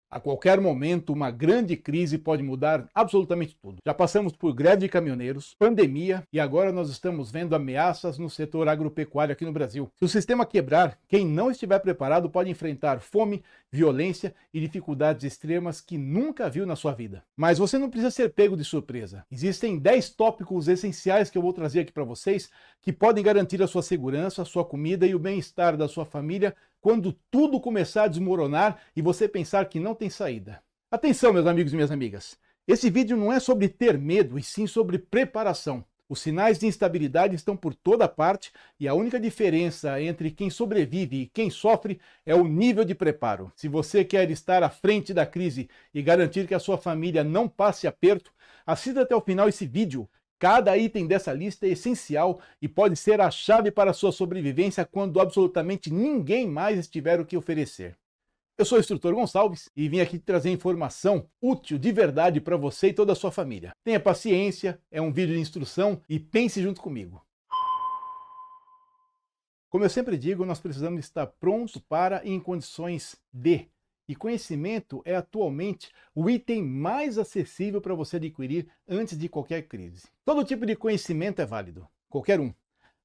A qualquer momento, uma grande crise pode mudar absolutamente tudo. Já passamos por greve de caminhoneiros, pandemia e agora nós estamos vendo ameaças no setor agropecuário aqui no Brasil. Se o sistema quebrar, quem não estiver preparado pode enfrentar fome, violência e dificuldades extremas que nunca viu na sua vida. Mas você não precisa ser pego de surpresa. Existem 10 tópicos essenciais que eu vou trazer aqui para vocês que podem garantir a sua segurança, a sua comida e o bem-estar da sua família quando tudo começar a desmoronar e você pensar que não tem saída. Atenção, meus amigos e minhas amigas. Esse vídeo não é sobre ter medo, e sim sobre preparação. Os sinais de instabilidade estão por toda parte e a única diferença entre quem sobrevive e quem sofre é o nível de preparo. Se você quer estar à frente da crise e garantir que a sua família não passe aperto, assista até o final esse vídeo. Cada item dessa lista é essencial e pode ser a chave para a sua sobrevivência quando absolutamente ninguém mais tiver o que oferecer. Eu sou o Instrutor Gonçalves e vim aqui trazer informação útil de verdade para você e toda a sua família. Tenha paciência, é um vídeo de instrução e pense junto comigo. Como eu sempre digo, nós precisamos estar prontos para e em condições de. E conhecimento é atualmente o item mais acessível para você adquirir antes de qualquer crise. Todo tipo de conhecimento é válido, qualquer um.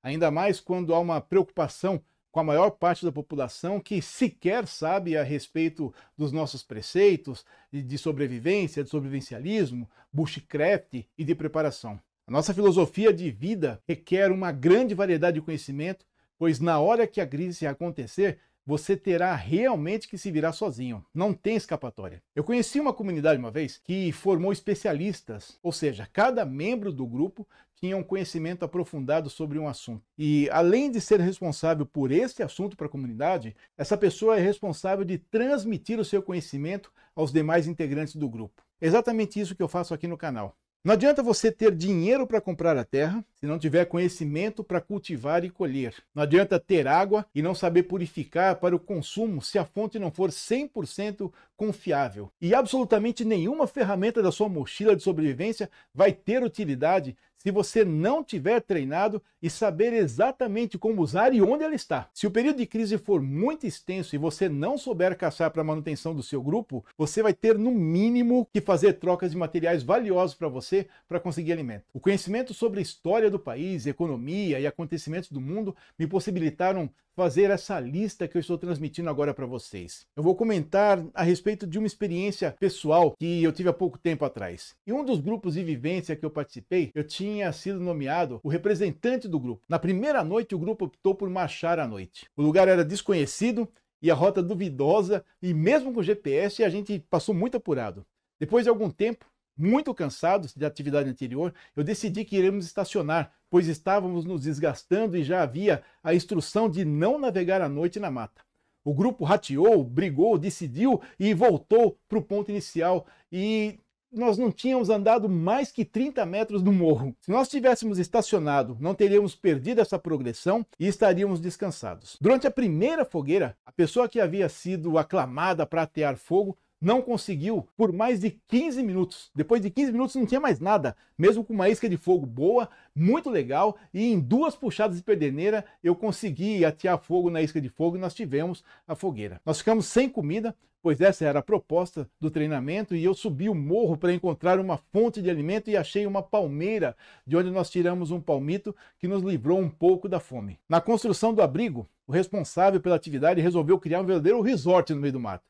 Ainda mais quando há uma preocupação com a maior parte da população que sequer sabe a respeito dos nossos preceitos de sobrevivência, de sobrevivencialismo, bushcraft e de preparação. A nossa filosofia de vida requer uma grande variedade de conhecimento, pois na hora que a crise acontecer, você terá realmente que se virar sozinho. Não tem escapatória. Eu conheci uma comunidade uma vez que formou especialistas, ou seja, cada membro do grupo tinha um conhecimento aprofundado sobre um assunto. E além de ser responsável por esse assunto para a comunidade, essa pessoa é responsável de transmitir o seu conhecimento aos demais integrantes do grupo. É exatamente isso que eu faço aqui no canal. Não adianta você ter dinheiro para comprar a terra se não tiver conhecimento para cultivar e colher. Não adianta ter água e não saber purificar para o consumo se a fonte não for 100% confiável. E absolutamente nenhuma ferramenta da sua mochila de sobrevivência vai ter utilidade se você não tiver treinado e saber exatamente como usar e onde ela está. Se o período de crise for muito extenso e você não souber caçar para a manutenção do seu grupo, você vai ter no mínimo que fazer trocas de materiais valiosos para você para conseguir alimento. O conhecimento sobre a história do país, economia e acontecimentos do mundo me possibilitaram fazer essa lista que eu estou transmitindo agora para vocês. Eu vou comentar a respeito de uma experiência pessoal que eu tive há pouco tempo atrás. Em um dos grupos de vivência que eu participei, eu tinha sido nomeado o representante do grupo. Na primeira noite, o grupo optou por marchar à noite. O lugar era desconhecido e a rota duvidosa, e mesmo com GPS a gente passou muito apurado. Depois de algum tempo, muito cansados da atividade anterior, eu decidi que iremos estacionar, pois estávamos nos desgastando e já havia a instrução de não navegar à noite na mata. O grupo rateou, brigou, decidiu e voltou para o ponto inicial, e nós não tínhamos andado mais que 30 metros do morro. Se nós tivéssemos estacionado, não teríamos perdido essa progressão e estaríamos descansados. Durante a primeira fogueira, a pessoa que havia sido aclamada para atear fogo não conseguiu por mais de 15 minutos. Depois de 15 minutos não tinha mais nada, mesmo com uma isca de fogo boa, muito legal, e em 2 puxadas de pederneira eu consegui atear fogo na isca de fogo e nós tivemos a fogueira. Nós ficamos sem comida, pois essa era a proposta do treinamento, e eu subi o morro para encontrar uma fonte de alimento e achei uma palmeira, de onde nós tiramos um palmito que nos livrou um pouco da fome. Na construção do abrigo, o responsável pela atividade resolveu criar um verdadeiro resort no meio do mato.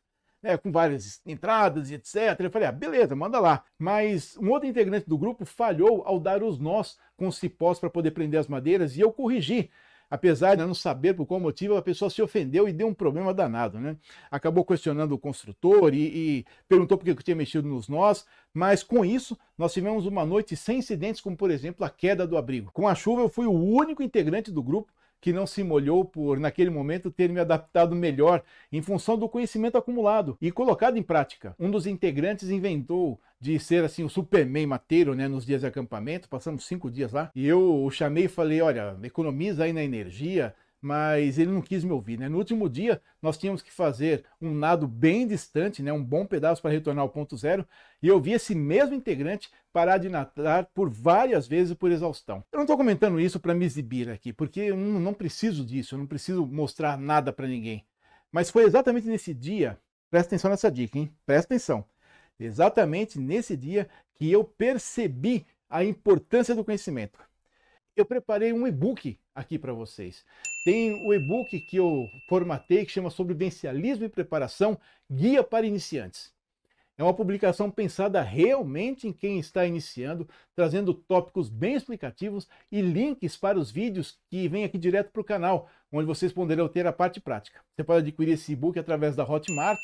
Com várias entradas e etc. Eu falei, beleza, manda lá. Mas um outro integrante do grupo falhou ao dar os nós com os cipós para poder prender as madeiras, e eu corrigi. Apesar de eu não saber por qual motivo, a pessoa se ofendeu e deu um problema danado, né? Acabou questionando o construtor e perguntou por que eu tinha mexido nos nós, mas com isso nós tivemos uma noite sem incidentes, como por exemplo a queda do abrigo. Com a chuva eu fui o único integrante do grupo que não se molhou por, naquele momento, ter me adaptado melhor em função do conhecimento acumulado e colocado em prática. Um dos integrantes inventou de ser assim o Superman mateiro, né, nos dias de acampamento. Passamos 5 dias lá e eu o chamei e falei, olha, economiza aí na energia, mas ele não quis me ouvir, né? No último dia, nós tínhamos que fazer um nado bem distante, né? Um bom pedaço para retornar ao ponto zero, e eu vi esse mesmo integrante parar de nadar por várias vezes por exaustão. Eu não estou comentando isso para me exibir aqui, porque eu não preciso disso, eu não preciso mostrar nada para ninguém. Mas foi exatamente nesse dia Presta atenção nessa dica, hein? Presta atenção. Exatamente nesse dia que eu percebi a importância do conhecimento. Eu preparei um e-book aqui para vocês. Tem o e-book que eu formatei, que chama Sobrevivencialismo e Preparação, Guia para Iniciantes. É uma publicação pensada realmente em quem está iniciando, trazendo tópicos bem explicativos e links para os vídeos que vêm aqui direto para o canal, onde vocês poderão ter a parte prática. Você pode adquirir esse e-book através da Hotmart,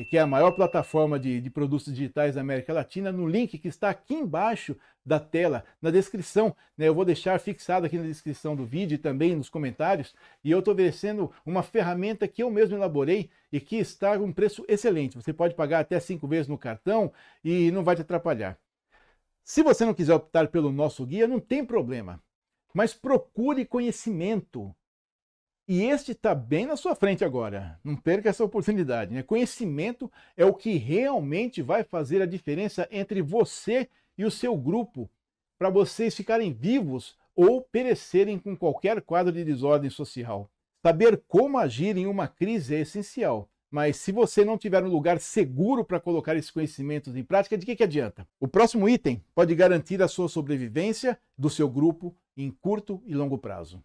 que é a maior plataforma de produtos digitais da América Latina, no link que está aqui embaixo da tela, na descrição, né? Eu vou deixar fixado aqui na descrição do vídeo e também nos comentários, e eu estou oferecendo uma ferramenta que eu mesmo elaborei e que está com um preço excelente. Você pode pagar até 5 vezes no cartão e não vai te atrapalhar. Se você não quiser optar pelo nosso guia, não tem problema, mas procure conhecimento. E este está bem na sua frente agora. Não perca essa oportunidade, né? Conhecimento é o que realmente vai fazer a diferença entre você e o seu grupo, para vocês ficarem vivos ou perecerem com qualquer quadro de desordem social. Saber como agir em uma crise é essencial, mas se você não tiver um lugar seguro para colocar esses conhecimentos em prática, de que adianta? O próximo item pode garantir a sua sobrevivência do seu grupo em curto e longo prazo.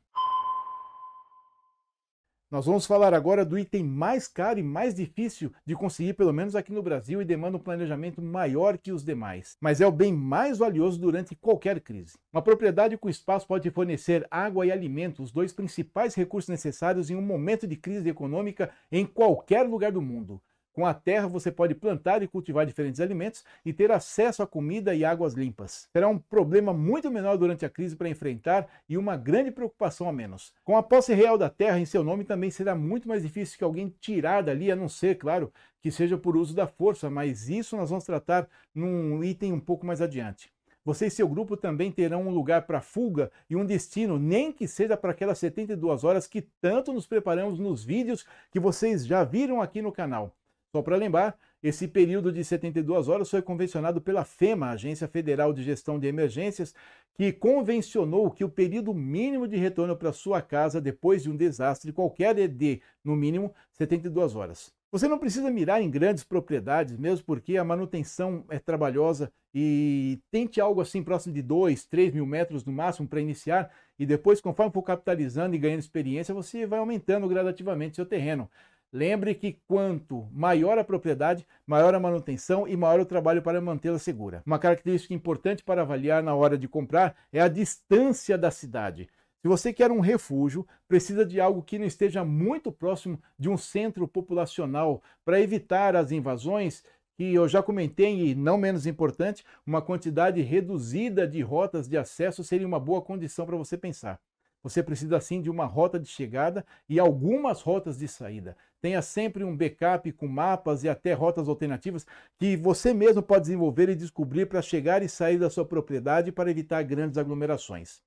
Nós vamos falar agora do item mais caro e mais difícil de conseguir, pelo menos aqui no Brasil, e demanda um planejamento maior que os demais. Mas é o bem mais valioso durante qualquer crise. Uma propriedade com espaço pode te fornecer água e alimento, os dois principais recursos necessários em um momento de crise econômica em qualquer lugar do mundo. Com a terra, você pode plantar e cultivar diferentes alimentos e ter acesso a comida e águas limpas. Será um problema muito menor durante a crise para enfrentar e uma grande preocupação a menos. Com a posse real da terra em seu nome, também será muito mais difícil que alguém tirar dali, a não ser, claro, que seja por uso da força, mas isso nós vamos tratar num item um pouco mais adiante. Você e seu grupo também terão um lugar para fuga e um destino, nem que seja para aquelas 72 horas que tanto nos preparamos nos vídeos que vocês já viram aqui no canal. Só para lembrar, esse período de 72 horas foi convencionado pela FEMA, Agência Federal de Gestão de Emergências, que convencionou que o período mínimo de retorno para sua casa depois de um desastre qualquer é de, no mínimo, 72 horas. Você não precisa mirar em grandes propriedades, mesmo porque a manutenção é trabalhosa, e tente algo assim próximo de 2, 3 mil metros no máximo para iniciar, e depois, conforme for capitalizando e ganhando experiência, você vai aumentando gradativamente seu terreno. Lembre que quanto maior a propriedade, maior a manutenção e maior o trabalho para mantê-la segura. Uma característica importante para avaliar na hora de comprar é a distância da cidade. Se você quer um refúgio, precisa de algo que não esteja muito próximo de um centro populacional para evitar as invasões, que eu já comentei, e não menos importante, uma quantidade reduzida de rotas de acesso seria uma boa condição para você pensar. Você precisa sim de uma rota de chegada e algumas rotas de saída. Tenha sempre um backup com mapas e até rotas alternativas que você mesmo pode desenvolver e descobrir para chegar e sair da sua propriedade para evitar grandes aglomerações.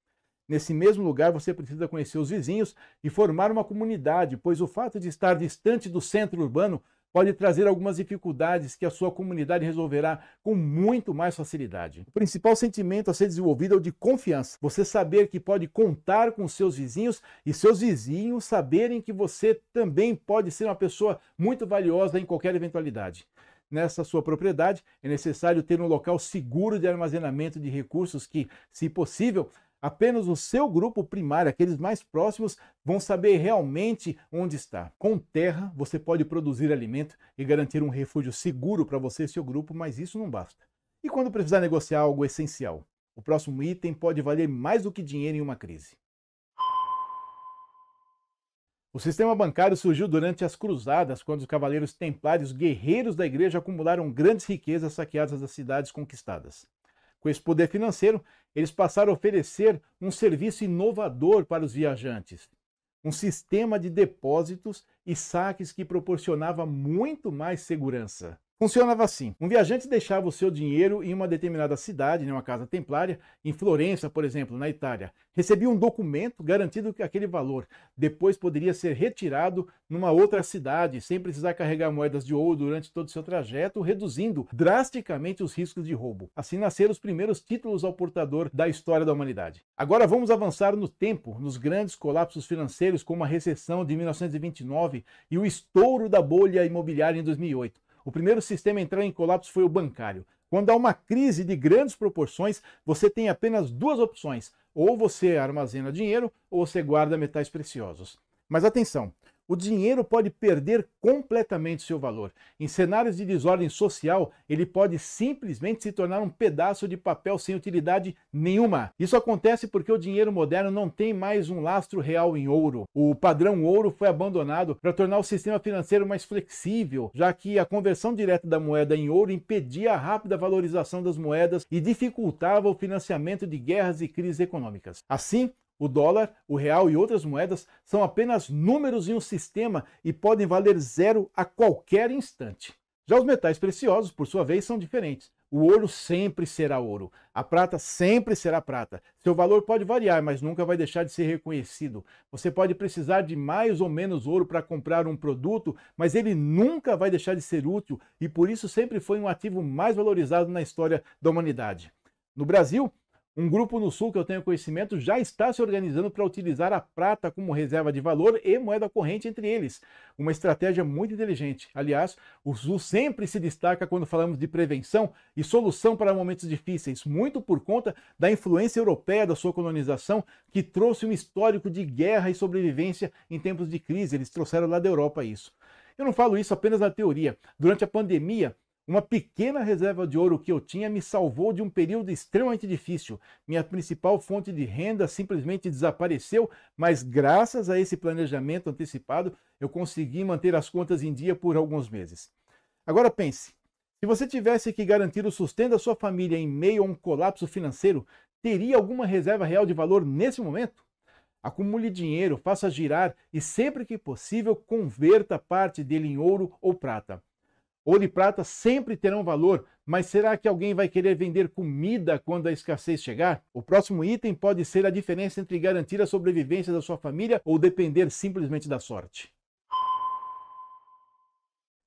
Nesse mesmo lugar você precisa conhecer os vizinhos e formar uma comunidade, pois o fato de estar distante do centro urbano pode trazer algumas dificuldades que a sua comunidade resolverá com muito mais facilidade. O principal sentimento a ser desenvolvido é o de confiança. Você saber que pode contar com seus vizinhos e seus vizinhos saberem que você também pode ser uma pessoa muito valiosa em qualquer eventualidade. Nessa sua propriedade, é necessário ter um local seguro de armazenamento de recursos que, se possível, apenas o seu grupo primário, aqueles mais próximos, vão saber realmente onde está. Com terra, você pode produzir alimento e garantir um refúgio seguro para você e seu grupo, mas isso não basta. E quando precisar negociar algo essencial? O próximo item pode valer mais do que dinheiro em uma crise. O sistema bancário surgiu durante as cruzadas, quando os cavaleiros templários, guerreiros da igreja, acumularam grandes riquezas saqueadas das cidades conquistadas. Com esse poder financeiro, eles passaram a oferecer um serviço inovador para os viajantes. Um sistema de depósitos e saques que proporcionava muito mais segurança. Funcionava assim: um viajante deixava o seu dinheiro em uma determinada cidade, em uma casa templária, em Florença, por exemplo, na Itália. Recebia um documento garantindo que aquele valor depois poderia ser retirado numa outra cidade, sem precisar carregar moedas de ouro durante todo o seu trajeto, reduzindo drasticamente os riscos de roubo. Assim nasceram os primeiros títulos ao portador da história da humanidade. Agora vamos avançar no tempo, nos grandes colapsos financeiros, como a recessão de 1929 e o estouro da bolha imobiliária em 2008. O primeiro sistema a entrar em colapso foi o bancário. Quando há uma crise de grandes proporções, você tem apenas duas opções: ou você armazena dinheiro ou você guarda metais preciosos. Mas atenção, o dinheiro pode perder completamente seu valor. Em cenários de desordem social, ele pode simplesmente se tornar um pedaço de papel sem utilidade nenhuma. Isso acontece porque o dinheiro moderno não tem mais um lastro real em ouro. O padrão ouro foi abandonado para tornar o sistema financeiro mais flexível, já que a conversão direta da moeda em ouro impedia a rápida valorização das moedas e dificultava o financiamento de guerras e crises econômicas. Assim, o dólar, o real e outras moedas são apenas números em um sistema e podem valer zero a qualquer instante. Já os metais preciosos, por sua vez, são diferentes. O ouro sempre será ouro. A prata sempre será prata. Seu valor pode variar, mas nunca vai deixar de ser reconhecido. Você pode precisar de mais ou menos ouro para comprar um produto, mas ele nunca vai deixar de ser útil e por isso sempre foi um ativo mais valorizado na história da humanidade. No Brasil, um grupo no Sul que eu tenho conhecimento já está se organizando para utilizar a prata como reserva de valor e moeda corrente entre eles. Uma estratégia muito inteligente. Aliás, o Sul sempre se destaca quando falamos de prevenção e solução para momentos difíceis, muito por conta da influência europeia da sua colonização, que trouxe um histórico de guerra e sobrevivência em tempos de crise. Eles trouxeram lá da Europa isso. Eu não falo isso apenas na teoria. Durante a pandemia, uma pequena reserva de ouro que eu tinha me salvou de um período extremamente difícil. Minha principal fonte de renda simplesmente desapareceu, mas graças a esse planejamento antecipado, eu consegui manter as contas em dia por alguns meses. Agora pense, se você tivesse que garantir o sustento da sua família em meio a um colapso financeiro, teria alguma reserva real de valor nesse momento? Acumule dinheiro, faça girar e sempre que possível converta parte dele em ouro ou prata. Ouro e prata sempre terão valor, mas será que alguém vai querer vender comida quando a escassez chegar? O próximo item pode ser a diferença entre garantir a sobrevivência da sua família ou depender simplesmente da sorte.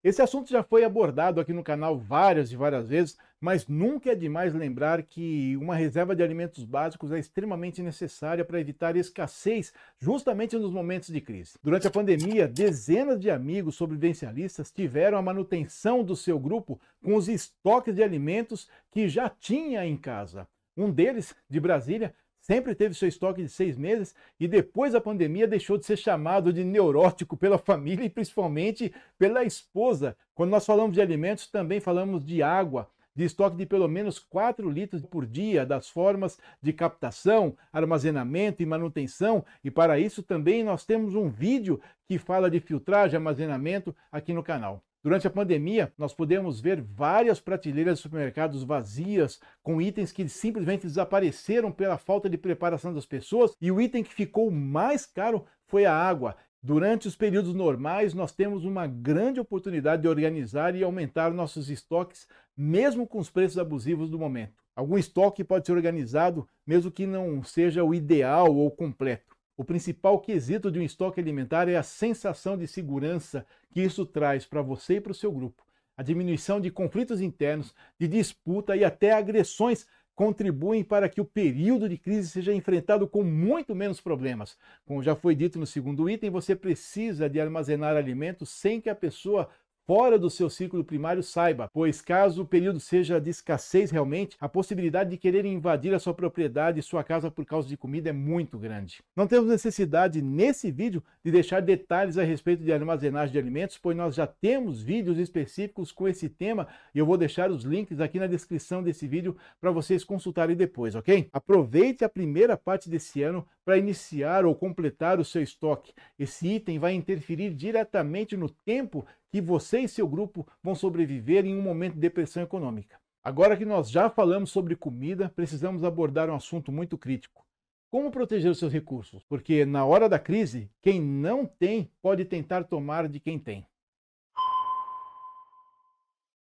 Esse assunto já foi abordado aqui no canal várias e várias vezes, mas nunca é demais lembrar que uma reserva de alimentos básicos é extremamente necessária para evitar escassez justamente nos momentos de crise. Durante a pandemia, dezenas de amigos sobrevivencialistas tiveram a manutenção do seu grupo com os estoques de alimentos que já tinha em casa. Um deles, de Brasília, sempre teve seu estoque de 6 meses e depois da pandemia deixou de ser chamado de neurótico pela família e principalmente pela esposa. Quando nós falamos de alimentos, também falamos de água, de estoque de pelo menos 4 litros por dia, das formas de captação, armazenamento e manutenção. E para isso também nós temos um vídeo que fala de filtragem e armazenamento aqui no canal. Durante a pandemia, nós podemos ver várias prateleiras de supermercados vazias, com itens que simplesmente desapareceram pela falta de preparação das pessoas, e o item que ficou mais caro foi a água. Durante os períodos normais, nós temos uma grande oportunidade de organizar e aumentar nossos estoques, mesmo com os preços abusivos do momento. Algum estoque pode ser organizado, mesmo que não seja o ideal ou completo. O principal quesito de um estoque alimentar é a sensação de segurança que isso traz para você e para o seu grupo. A diminuição de conflitos internos, de disputa e até agressões contribuem para que o período de crise seja enfrentado com muito menos problemas. Como já foi dito no segundo item, você precisa de armazenar alimentos sem que a pessoa fora do seu círculo primário saiba, pois caso o período seja de escassez realmente, a possibilidade de querer invadir a sua propriedade e sua casa por causa de comida é muito grande. Não temos necessidade nesse vídeo de deixar detalhes a respeito de armazenagem de alimentos, pois nós já temos vídeos específicos com esse tema e eu vou deixar os links aqui na descrição desse vídeo para vocês consultarem depois, ok? Aproveite a primeira parte desse ano para iniciar ou completar o seu estoque. Esse item vai interferir diretamente no tempo que você e seu grupo vão sobreviver em um momento de depressão econômica. Agora que nós já falamos sobre comida, precisamos abordar um assunto muito crítico. Como proteger os seus recursos? Porque na hora da crise, quem não tem pode tentar tomar de quem tem.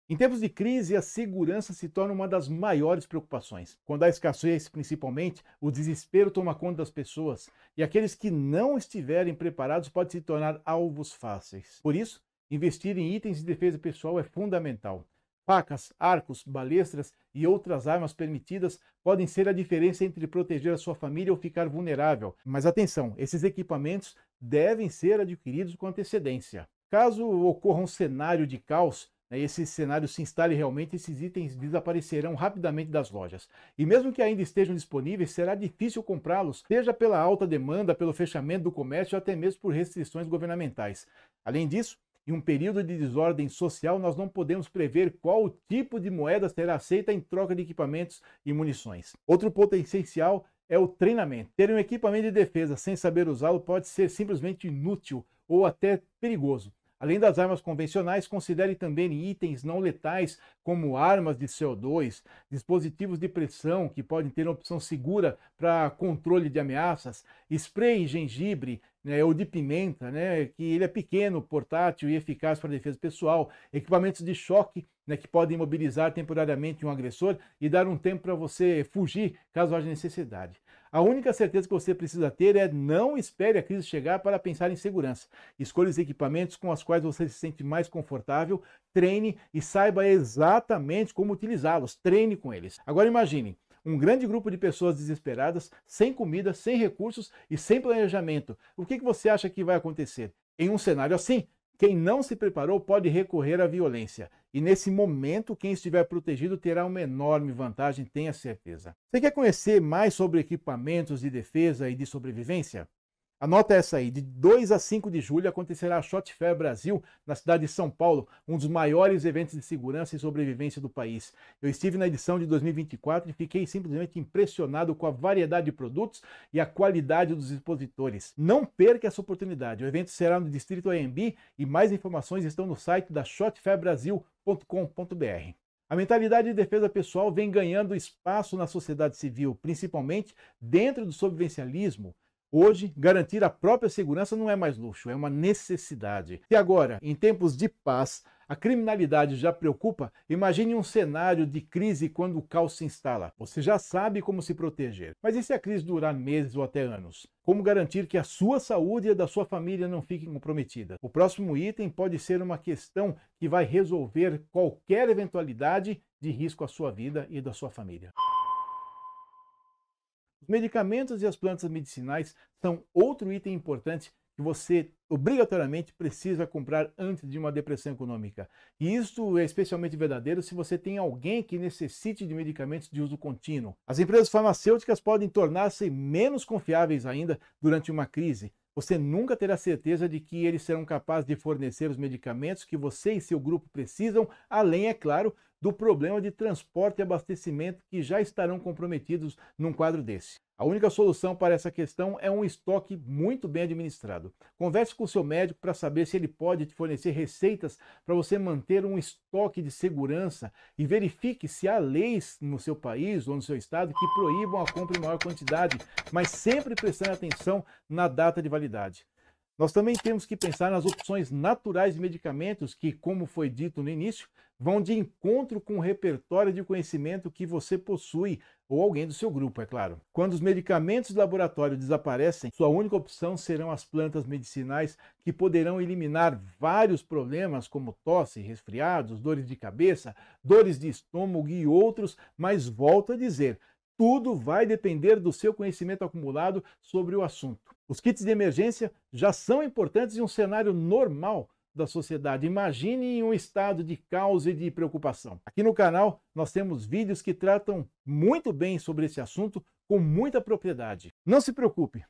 Em tempos de crise, a segurança se torna uma das maiores preocupações. Quando há escassez, principalmente, o desespero toma conta das pessoas e aqueles que não estiverem preparados podem se tornar alvos fáceis. Por isso, investir em itens de defesa pessoal é fundamental. Facas, arcos, balestras e outras armas permitidas podem ser a diferença entre proteger a sua família ou ficar vulnerável. Mas atenção, esses equipamentos devem ser adquiridos com antecedência. Caso ocorra um cenário de caos, esse cenário se instale realmente, esses itens desaparecerão rapidamente das lojas. E mesmo que ainda estejam disponíveis, será difícil comprá-los, seja pela alta demanda, pelo fechamento do comércio ou até mesmo por restrições governamentais. Além disso, em um período de desordem social, nós não podemos prever qual tipo de moeda será aceita em troca de equipamentos e munições. Outro ponto essencial é o treinamento. Ter um equipamento de defesa sem saber usá-lo pode ser simplesmente inútil ou até perigoso. Além das armas convencionais, considere também itens não letais, como armas de CO2, dispositivos de pressão, que podem ter uma opção segura para controle de ameaças, spray gengibre, ou de pimenta, que ele é pequeno, portátil e eficaz para defesa pessoal, equipamentos de choque, que podem imobilizar temporariamente um agressor e dar um tempo para você fugir caso haja necessidade. A única certeza que você precisa ter é não espere a crise chegar para pensar em segurança. Escolha os equipamentos com os quais você se sente mais confortável, treine e saiba exatamente como utilizá-los. Treine com eles. Agora imagine um grande grupo de pessoas desesperadas, sem comida, sem recursos e sem planejamento. O que você acha que vai acontecer? Em um cenário assim, quem não se preparou pode recorrer à violência. E nesse momento, quem estiver protegido terá uma enorme vantagem, tenha certeza. Você quer conhecer mais sobre equipamentos de defesa e de sobrevivência? Anota essa aí, de 2 a 5 de julho acontecerá a SHOT Fair Brasil, na cidade de São Paulo, um dos maiores eventos de segurança e sobrevivência do país. Eu estive na edição de 2024 e fiquei simplesmente impressionado com a variedade de produtos e a qualidade dos expositores. Não perca essa oportunidade, o evento será no Distrito AMB e mais informações estão no site da shotfairbrasil.com.br. A mentalidade de defesa pessoal vem ganhando espaço na sociedade civil, principalmente dentro do sobrevivencialismo. Hoje, garantir a própria segurança não é mais luxo, é uma necessidade. E agora, em tempos de paz, a criminalidade já preocupa? Imagine um cenário de crise quando o caos se instala. Você já sabe como se proteger. Mas e se a crise durar meses ou até anos? Como garantir que a sua saúde e a da sua família não fiquem comprometidas? O próximo item pode ser uma questão que vai resolver qualquer eventualidade de risco à sua vida e da sua família. Os medicamentos e as plantas medicinais são outro item importante que você obrigatoriamente precisa comprar antes de uma depressão econômica. E isso é especialmente verdadeiro se você tem alguém que necessite de medicamentos de uso contínuo. As empresas farmacêuticas podem tornar-se menos confiáveis ainda durante uma crise. Você nunca terá certeza de que eles serão capazes de fornecer os medicamentos que você e seu grupo precisam, além, é claro, do problema de transporte e abastecimento que já estarão comprometidos num quadro desse. A única solução para essa questão é um estoque muito bem administrado. Converse com o seu médico para saber se ele pode te fornecer receitas para você manter um estoque de segurança e verifique se há leis no seu país ou no seu estado que proíbam a compra em maior quantidade, mas sempre prestando atenção na data de validade. Nós também temos que pensar nas opções naturais de medicamentos que, como foi dito no início, vão de encontro com o repertório de conhecimento que você possui ou alguém do seu grupo, é claro. Quando os medicamentos de laboratório desaparecem, sua única opção serão as plantas medicinais que poderão eliminar vários problemas como tosse, resfriados, dores de cabeça, dores de estômago e outros, mas volto a dizer, tudo vai depender do seu conhecimento acumulado sobre o assunto. Os kits de emergência já são importantes em um cenário normal da sociedade. Imagine em um estado de caos e de preocupação. Aqui no canal nós temos vídeos que tratam muito bem sobre esse assunto com muita propriedade. Não se preocupe,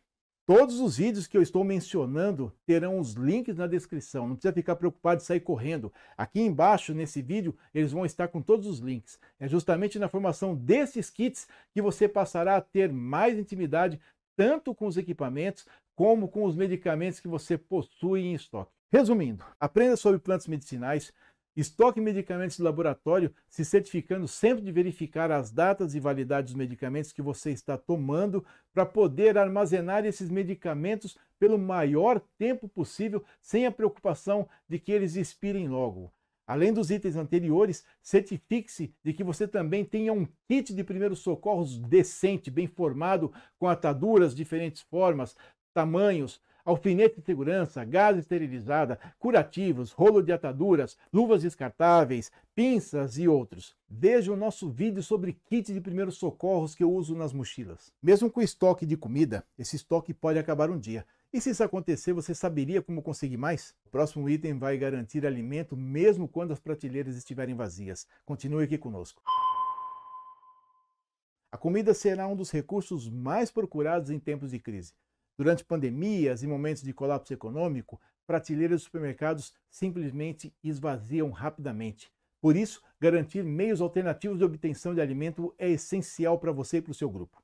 todos os vídeos que eu estou mencionando terão os links na descrição. Não precisa ficar preocupado de sair correndo. Aqui embaixo nesse vídeo eles vão estar com todos os links. É justamente na formação desses kits que você passará a ter mais intimidade tanto com os equipamentos como com os medicamentos que você possui em estoque. Resumindo, aprenda sobre plantas medicinais, estoque medicamentos de laboratório, se certificando sempre de verificar as datas e validade dos medicamentos que você está tomando para poder armazenar esses medicamentos pelo maior tempo possível sem a preocupação de que eles expirem logo. Além dos itens anteriores, certifique-se de que você também tenha um kit de primeiros socorros decente, bem formado, com ataduras, diferentes formas, tamanhos, alfinete de segurança, gás esterilizada, curativos, rolo de ataduras, luvas descartáveis, pinças e outros. Veja o nosso vídeo sobre kit de primeiros socorros que eu uso nas mochilas. Mesmo com estoque de comida, esse estoque pode acabar um dia. E se isso acontecer, você saberia como conseguir mais? O próximo item vai garantir alimento mesmo quando as prateleiras estiverem vazias. Continue aqui conosco. A comida será um dos recursos mais procurados em tempos de crise. Durante pandemias e momentos de colapso econômico, prateleiras dos supermercados simplesmente esvaziam rapidamente. Por isso, garantir meios alternativos de obtenção de alimento é essencial para você e para o seu grupo.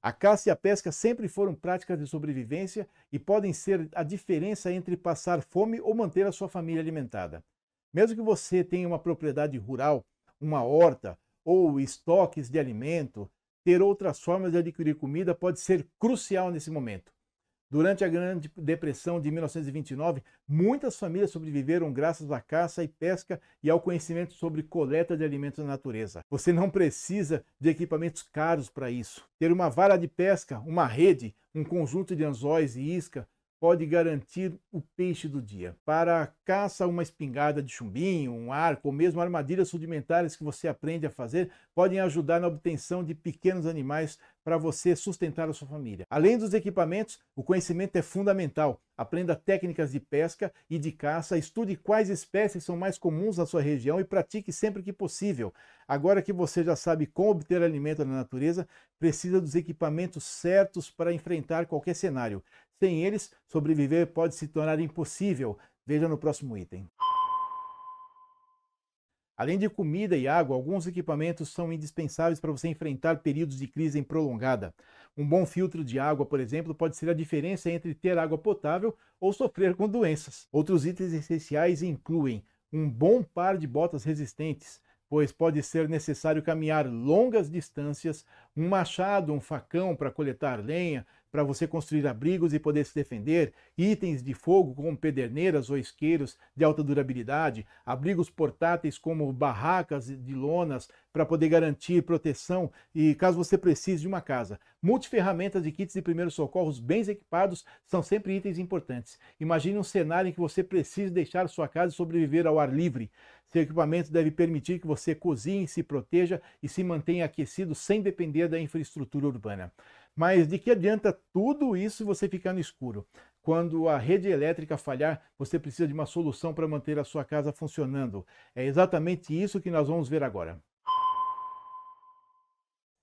A caça e a pesca sempre foram práticas de sobrevivência e podem ser a diferença entre passar fome ou manter a sua família alimentada. Mesmo que você tenha uma propriedade rural, uma horta ou estoques de alimento, ter outras formas de adquirir comida pode ser crucial nesse momento. Durante a Grande Depressão de 1929, muitas famílias sobreviveram graças à caça e pesca e ao conhecimento sobre coleta de alimentos na natureza. Você não precisa de equipamentos caros para isso. Ter uma vara de pesca, uma rede, um conjunto de anzóis e isca pode garantir o peixe do dia. Para a caça, uma espingarda de chumbinho, um arco ou mesmo armadilhas rudimentares que você aprende a fazer podem ajudar na obtenção de pequenos animais para você sustentar a sua família. Além dos equipamentos, o conhecimento é fundamental. Aprenda técnicas de pesca e de caça, estude quais espécies são mais comuns na sua região e pratique sempre que possível. Agora que você já sabe como obter alimento na natureza, precisa dos equipamentos certos para enfrentar qualquer cenário. Sem eles, sobreviver pode se tornar impossível. Veja no próximo item. Além de comida e água, alguns equipamentos são indispensáveis para você enfrentar períodos de crise prolongada. Um bom filtro de água, por exemplo, pode ser a diferença entre ter água potável ou sofrer com doenças. Outros itens essenciais incluem um bom par de botas resistentes, pois pode ser necessário caminhar longas distâncias, um machado, um facão para coletar lenha, para você construir abrigos e poder se defender, itens de fogo como pederneiras ou isqueiros de alta durabilidade, abrigos portáteis como barracas de lonas para poder garantir proteção e caso você precise de uma casa. Multiferramentas e kits de primeiros socorros bem equipados são sempre itens importantes. Imagine um cenário em que você precise deixar sua casa e sobreviver ao ar livre. Seu equipamento deve permitir que você cozinhe, se proteja e se mantenha aquecido sem depender da infraestrutura urbana. Mas de que adianta tudo isso se você ficar no escuro? Quando a rede elétrica falhar, você precisa de uma solução para manter a sua casa funcionando. É exatamente isso que nós vamos ver agora.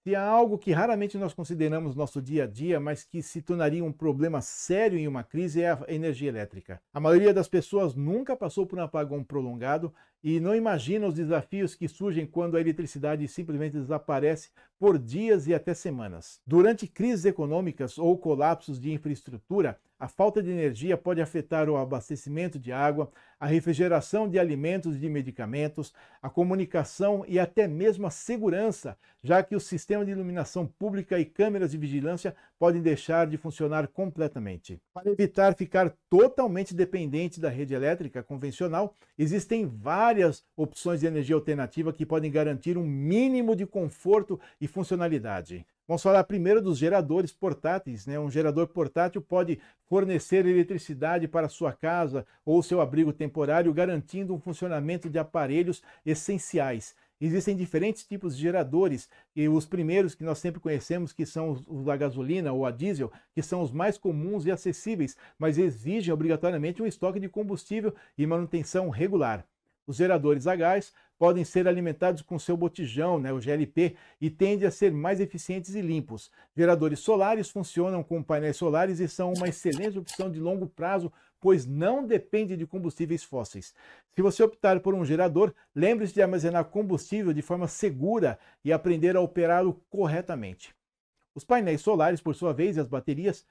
Se há algo que raramente nós consideramos no nosso dia a dia, mas que se tornaria um problema sério em uma crise, é a energia elétrica. A maioria das pessoas nunca passou por um apagão prolongado e não imagina os desafios que surgem quando a eletricidade simplesmente desaparece por dias e até semanas. Durante crises econômicas ou colapsos de infraestrutura, a falta de energia pode afetar o abastecimento de água, a refrigeração de alimentos e de medicamentos, a comunicação e até mesmo a segurança, já que o sistema de iluminação pública e câmeras de vigilância podem deixar de funcionar completamente. Para evitar ficar totalmente dependente da rede elétrica convencional, existem várias opções de energia alternativa que podem garantir um mínimo de conforto e funcionalidade. Vamos falar primeiro dos geradores portáteis, né? Um gerador portátil pode fornecer eletricidade para a sua casa ou seu abrigo temporário, garantindo um funcionamento de aparelhos essenciais. Existem diferentes tipos de geradores e os primeiros que nós sempre conhecemos, que são os a gasolina ou a diesel, que são os mais comuns e acessíveis, mas exigem obrigatoriamente um estoque de combustível e manutenção regular. Os geradores a gás podem ser alimentados com seu botijão, né, o GLP, e tendem a ser mais eficientes e limpos. Geradores solares funcionam com painéis solares e são uma excelente opção de longo prazo, pois não depende de combustíveis fósseis. Se você optar por um gerador, lembre-se de armazenar combustível de forma segura e aprender a operá-lo corretamente. Os painéis solares, por sua vez, e as baterias,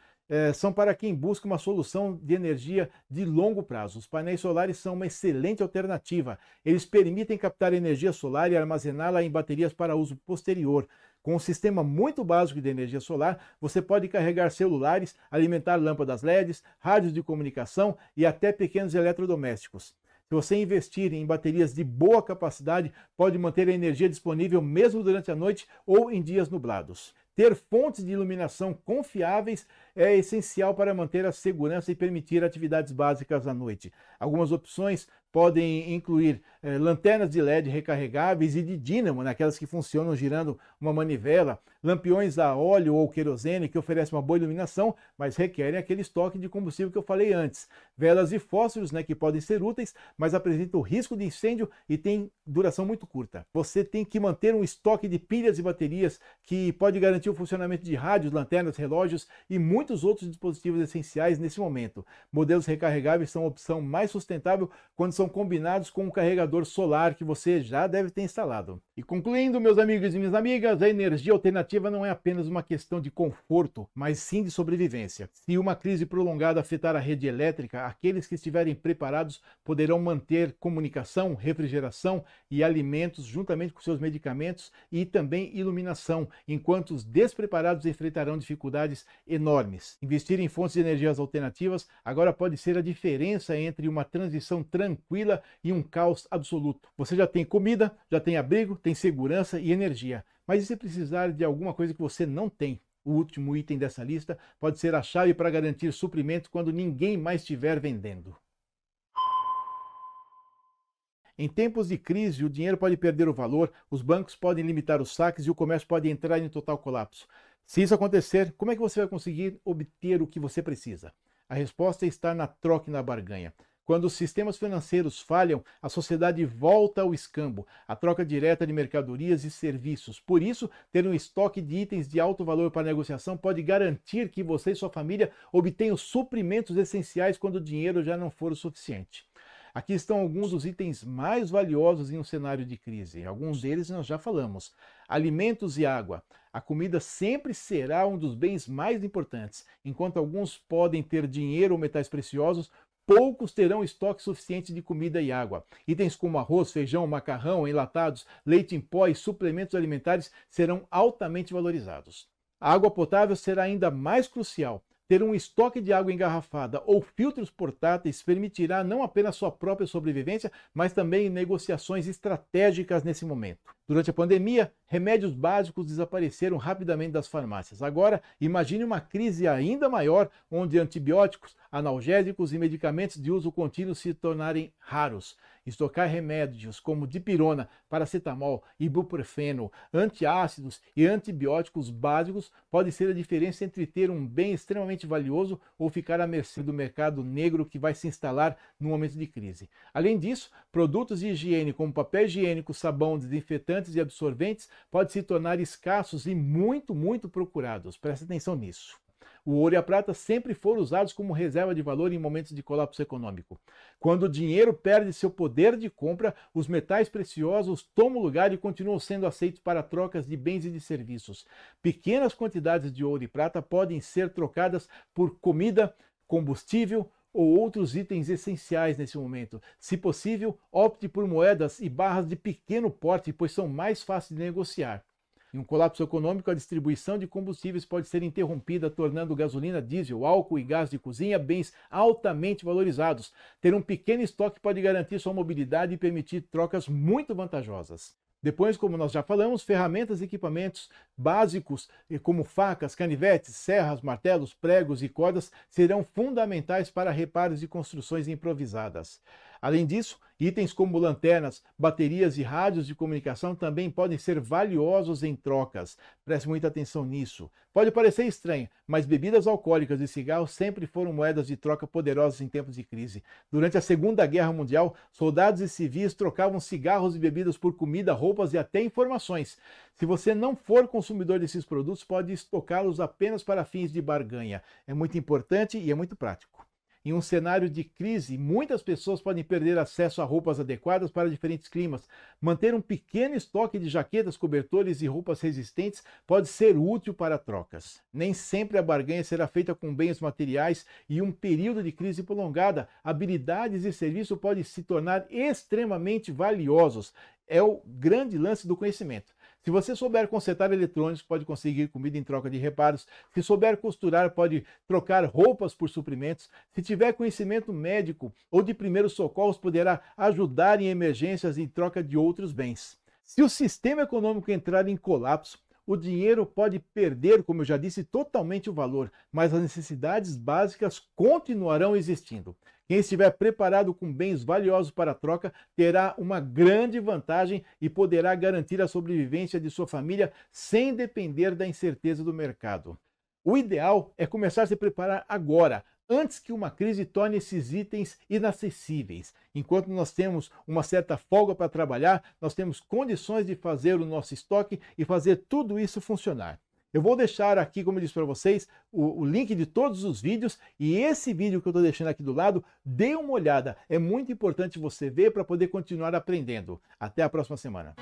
são para quem busca uma solução de energia de longo prazo. Os painéis solares são uma excelente alternativa. Eles permitem captar energia solar e armazená-la em baterias para uso posterior. Com um sistema muito básico de energia solar, você pode carregar celulares, alimentar lâmpadas LEDs, rádios de comunicação e até pequenos eletrodomésticos. Se você investir em baterias de boa capacidade, pode manter a energia disponível mesmo durante a noite ou em dias nublados. Ter fontes de iluminação confiáveis é essencial para manter a segurança e permitir atividades básicas à noite. Algumas opções podem incluir lanternas de LED recarregáveis e de dínamo, aquelas que funcionam girando uma manivela, lampiões a óleo ou querosene que oferecem uma boa iluminação, mas requerem aquele estoque de combustível que eu falei antes. Velas e fósforos, que podem ser úteis, mas apresentam risco de incêndio e têm duração muito curta. Você tem que manter um estoque de pilhas e baterias que pode garantir o funcionamento de rádios, lanternas, relógios e muitos outros dispositivos essenciais nesse momento. Modelos recarregáveis são a opção mais sustentável quando são combinados com um carregador solar que você já deve ter instalado. E concluindo, meus amigos e minhas amigas, a energia alternativa não é apenas uma questão de conforto, mas sim de sobrevivência. Se uma crise prolongada afetar a rede elétrica, aqueles que estiverem preparados poderão manter comunicação, refrigeração e alimentos juntamente com seus medicamentos e também iluminação, enquanto os despreparados enfrentarão dificuldades enormes. Investir em fontes de energias alternativas agora pode ser a diferença entre uma transição tranquila e um caos absoluto. Você já tem comida, já tem abrigo, tem segurança e energia. Mas e se precisar de alguma coisa que você não tem? O último item dessa lista pode ser a chave para garantir suprimento quando ninguém mais estiver vendendo. Em tempos de crise, o dinheiro pode perder o valor, os bancos podem limitar os saques e o comércio pode entrar em total colapso. Se isso acontecer, como é que você vai conseguir obter o que você precisa? A resposta está na troca e na barganha. Quando os sistemas financeiros falham, a sociedade volta ao escambo, a troca direta de mercadorias e serviços. Por isso, ter um estoque de itens de alto valor para negociação pode garantir que você e sua família obtenham suprimentos essenciais quando o dinheiro já não for o suficiente. Aqui estão alguns dos itens mais valiosos em um cenário de crise. Alguns deles nós já falamos. Alimentos e água. A comida sempre será um dos bens mais importantes. Enquanto alguns podem ter dinheiro ou metais preciosos, poucos terão estoque suficiente de comida e água. Itens como arroz, feijão, macarrão, enlatados, leite em pó e suplementos alimentares serão altamente valorizados. A água potável será ainda mais crucial. Ter um estoque de água engarrafada ou filtros portáteis permitirá não apenas sua própria sobrevivência, mas também negociações estratégicas nesse momento. Durante a pandemia, remédios básicos desapareceram rapidamente das farmácias. Agora, imagine uma crise ainda maior, onde antibióticos, analgésicos e medicamentos de uso contínuo se tornarem raros. Estocar remédios como dipirona, paracetamol, ibuprofeno, antiácidos e antibióticos básicos pode ser a diferença entre ter um bem extremamente valioso ou ficar à mercê do mercado negro que vai se instalar no momento de crise. Além disso, produtos de higiene como papel higiênico, sabão, desinfetantes e absorventes podem se tornar escassos e muito procurados. Preste atenção nisso. O ouro e a prata sempre foram usados como reserva de valor em momentos de colapso econômico. Quando o dinheiro perde seu poder de compra, os metais preciosos tomam lugar e continuam sendo aceitos para trocas de bens e de serviços. Pequenas quantidades de ouro e prata podem ser trocadas por comida, combustível ou outros itens essenciais nesse momento. Se possível, opte por moedas e barras de pequeno porte, pois são mais fáceis de negociar. Em um colapso econômico, a distribuição de combustíveis pode ser interrompida, tornando gasolina, diesel, álcool e gás de cozinha bens altamente valorizados. Ter um pequeno estoque pode garantir sua mobilidade e permitir trocas muito vantajosas. Depois, como nós já falamos, ferramentas e equipamentos básicos, como facas, canivetes, serras, martelos, pregos e cordas, serão fundamentais para reparos e construções improvisadas. Além disso, itens como lanternas, baterias e rádios de comunicação também podem ser valiosos em trocas. Preste muita atenção nisso. Pode parecer estranho, mas bebidas alcoólicas e cigarros sempre foram moedas de troca poderosas em tempos de crise. Durante a Segunda Guerra Mundial, soldados e civis trocavam cigarros e bebidas por comida, roupas e até informações. Se você não for consumidor desses produtos, pode estocá-los apenas para fins de barganha. É muito importante e é muito prático. Em um cenário de crise, muitas pessoas podem perder acesso a roupas adequadas para diferentes climas. Manter um pequeno estoque de jaquetas, cobertores e roupas resistentes pode ser útil para trocas. Nem sempre a barganha será feita com bens materiais e um período de crise prolongada, habilidades e serviço podem se tornar extremamente valiosos. É o grande lance do conhecimento. Se você souber consertar eletrônicos, pode conseguir comida em troca de reparos. Se souber costurar, pode trocar roupas por suprimentos. Se tiver conhecimento médico ou de primeiros socorros, poderá ajudar em emergências em troca de outros bens. Se o sistema econômico entrar em colapso, o dinheiro pode perder, como eu já disse, totalmente o valor, mas as necessidades básicas continuarão existindo. Quem estiver preparado com bens valiosos para a troca terá uma grande vantagem e poderá garantir a sobrevivência de sua família sem depender da incerteza do mercado. O ideal é começar a se preparar agora, antes que uma crise torne esses itens inacessíveis. Enquanto nós temos uma certa folga para trabalhar, nós temos condições de fazer o nosso estoque e fazer tudo isso funcionar. Eu vou deixar aqui, como eu disse para vocês, o link de todos os vídeos, e esse vídeo que eu estou deixando aqui do lado, dê uma olhada. É muito importante você ver para poder continuar aprendendo. Até a próxima semana.